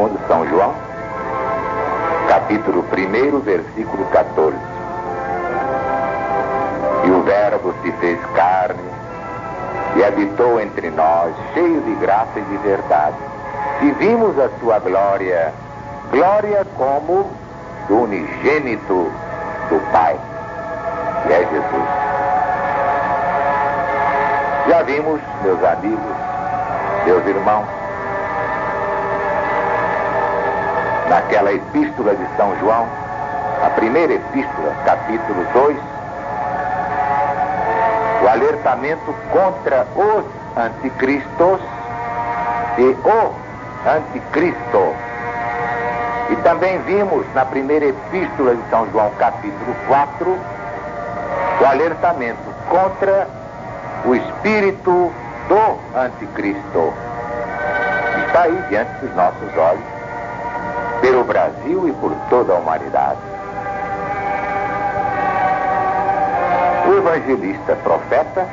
segundo São João, capítulo 1, versículo 14. E o Verbo se fez carne e habitou entre nós, cheio de graça e de verdade. E vimos a sua glória, glória como do unigênito do Pai, que é Jesus. Já vimos, meus amigos, meus irmãos, naquela epístola de São João, a primeira epístola, capítulo 2, o alertamento contra os anticristos e o anticristo. E também vimos na primeira epístola de São João, capítulo 4, o alertamento contra o espírito do anticristo. Está aí diante dos nossos olhos, pelo Brasil e por toda a humanidade. O evangelista profeta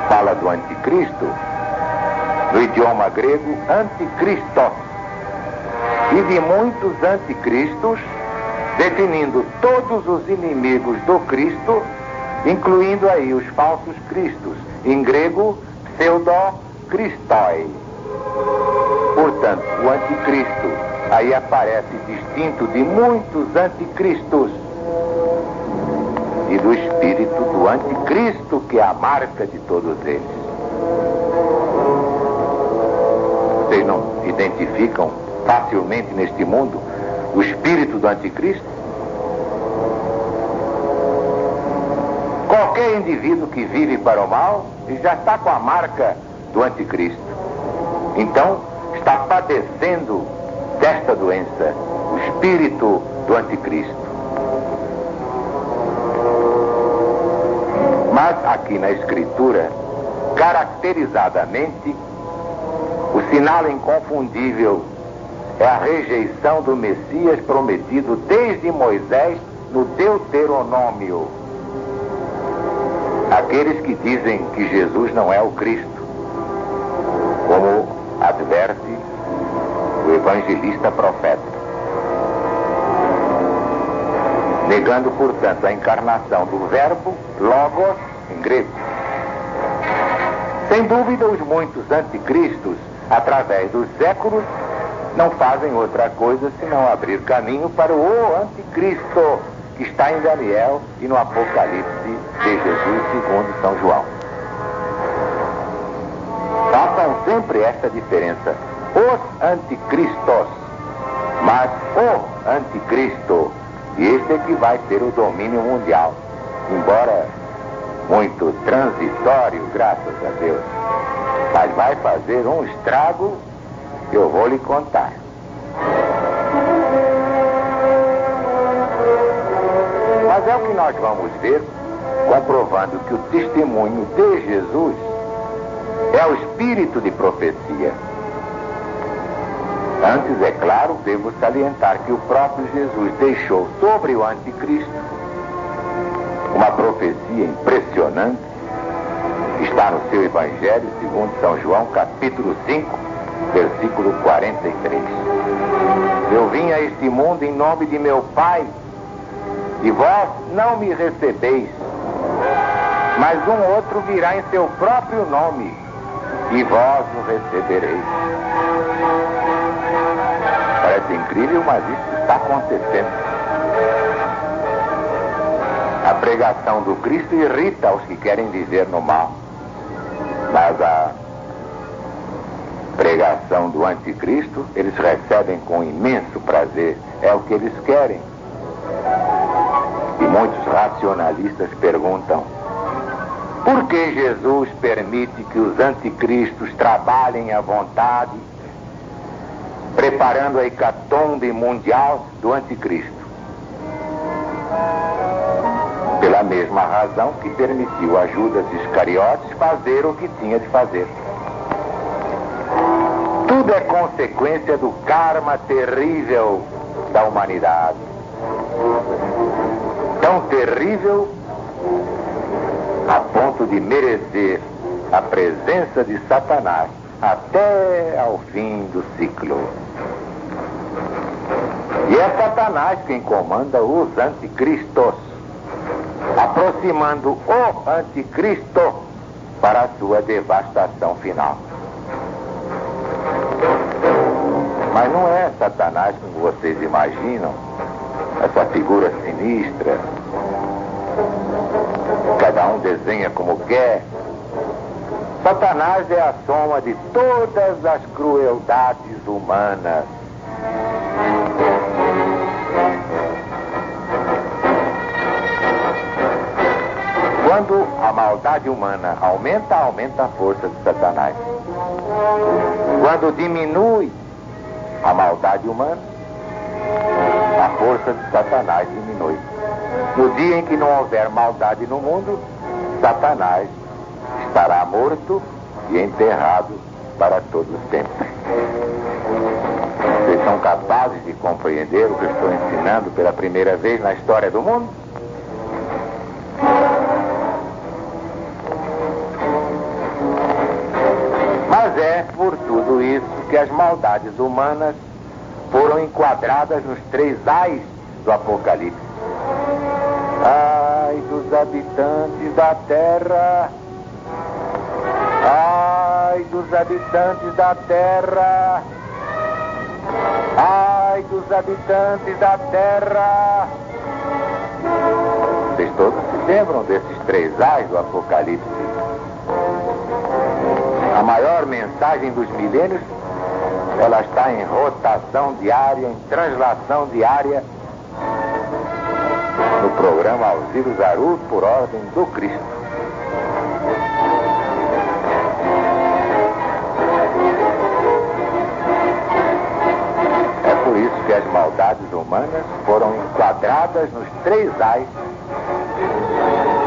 fala do anticristo, no idioma grego anticristos, e de muitos anticristos, definindo todos os inimigos do Cristo, incluindo aí os falsos cristos, em grego pseudo-cristoi. Portanto, o anticristo aí aparece distinto de muitos anticristos e do espírito do anticristo, que é a marca de todos eles. Vocês não identificam facilmente neste mundo o espírito do anticristo? Qualquer indivíduo que vive para o mal já está com a marca do anticristo. Então, está padecendo desta doença, o espírito do anticristo. Mas aqui na Escritura, caracterizadamente, o sinal inconfundível é a rejeição do Messias prometido desde Moisés no Deuteronômio. Aqueles que dizem que Jesus não é o Cristo, como adverte o evangelista profeta, negando, portanto, a encarnação do verbo logos em grego. Sem dúvida, os muitos anticristos, através dos séculos, não fazem outra coisa senão abrir caminho para o anticristo, que está em Daniel e no Apocalipse de Jesus segundo São João. Façam sempre esta diferença: os anticristos, mas o anticristo, e este é que vai ter o domínio mundial, embora muito transitório, graças a Deus, mas vai fazer um estrago que eu vou lhe contar. Mas é o que nós vamos ver, comprovando que o testemunho de Jesus é o espírito de profecia. Antes, é claro, devo salientar que o próprio Jesus deixou sobre o anticristo uma profecia impressionante, que está no seu Evangelho, segundo São João, capítulo 5, versículo 43. Eu vim a este mundo em nome de meu Pai, e vós não me recebeis, mas um outro virá em seu próprio nome, e vós o recebereis. Parece incrível, mas isso está acontecendo. A pregação do Cristo irrita os que querem viver no mal, mas a pregação do anticristo eles recebem com imenso prazer. É o que eles querem. E muitos racionalistas perguntam: por que Jesus permite que os anticristos trabalhem à vontade, preparando a hecatombe mundial do anticristo? Pela mesma razão que permitiu a Judas Iscariotes fazer o que tinha de fazer. Tudo é consequência do karma terrível da humanidade. Tão terrível a ponto de merecer a presença de Satanás até ao fim do ciclo. E é Satanás quem comanda os anticristos, aproximando o anticristo para a sua devastação final. Mas não é Satanás como vocês imaginam, essa figura sinistra, cada um desenha como quer. Satanás é a soma de todas as crueldades humanas. Quando a maldade humana aumenta, aumenta a força de Satanás. Quando diminui a maldade humana, a força de Satanás diminui. No dia em que não houver maldade no mundo, Satanás estará morto e enterrado para todo sempre. Vocês são capazes de compreender o que eu estou ensinando pela primeira vez na história do mundo? Mas é por tudo isso que as maldades humanas foram enquadradas nos 3 ais do Apocalipse. Ai dos habitantes da terra, ai dos habitantes da terra, ai dos habitantes da terra. Vocês todos se lembram desses 3 ais do Apocalipse? A maior mensagem dos milênios, ela está em rotação diária, em translação diária, no programa Alcírios Haroldo, por ordem do Cristo. É por isso que as maldades humanas foram enquadradas nos 3 ais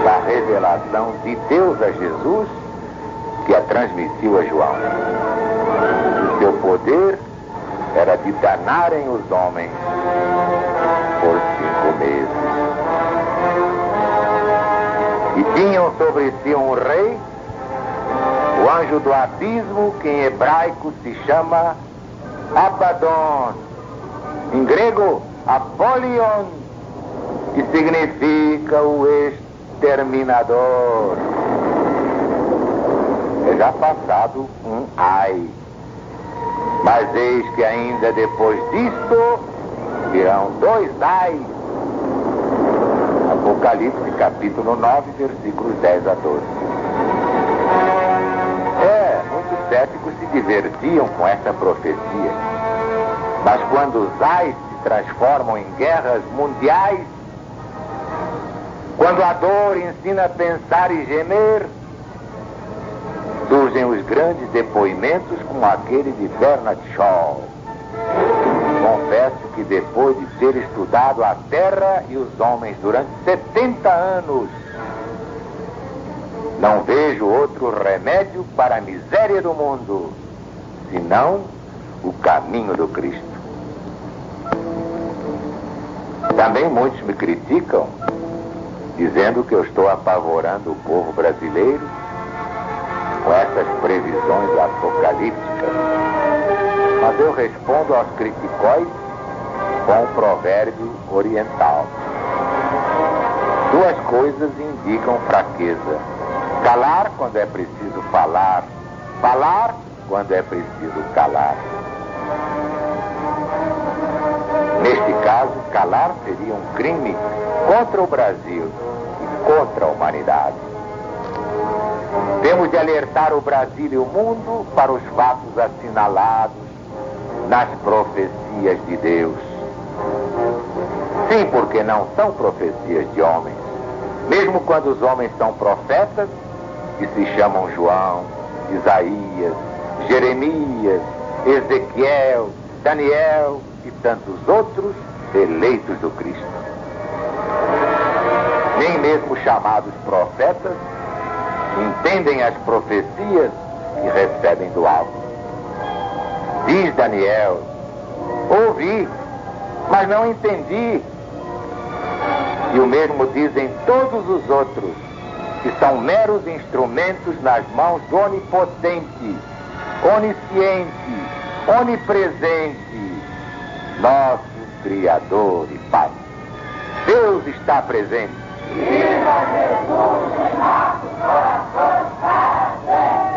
da revelação de Deus a Jesus, que a transmitiu a João. O seu poder era de danarem os homens por 5 meses. E tinham sobre si um rei, o anjo do abismo, que em hebraico se chama Abaddon, em grego Apollyon, que significa o exterminador. É já passado um ai. Mas eis que ainda depois disto virão 2 ais. Apocalipse capítulo 9, versículos 10 a 12. Muitos céticos se divertiam com essa profecia. Mas quando os ais se transformam em guerras mundiais, quando a dor ensina a pensar e gemer, surgem os grandes depoimentos como aquele de Bernard Shaw. Confesso que depois de ter estudado a terra e os homens durante 70 anos, não vejo outro remédio para a miséria do mundo, senão o caminho do Cristo. Também muitos me criticam, dizendo que eu estou apavorando o povo brasileiro com essas previsões apocalípticas. Mas eu respondo aos criticóis com um provérbio oriental. 2 coisas indicam fraqueza: calar quando é preciso falar, falar quando é preciso calar. Neste caso, calar seria um crime contra o Brasil e contra a humanidade. Temos de alertar o Brasil e o mundo para os fatos assinalados nas profecias de Deus. Sim, porque não são profecias de homens. Mesmo quando os homens são profetas, que se chamam João, Isaías, Jeremias, Ezequiel, Daniel e tantos outros eleitos do Cristo. Nem mesmo chamados profetas entendem as profecias que recebem do alto. Diz Daniel: ouvi, mas não entendi. E o mesmo dizem todos os outros, que são meros instrumentos nas mãos do onipotente, onisciente, onipresente, nosso Criador e Pai. Deus está presente. Viva Jesus em nossos corações, Padre!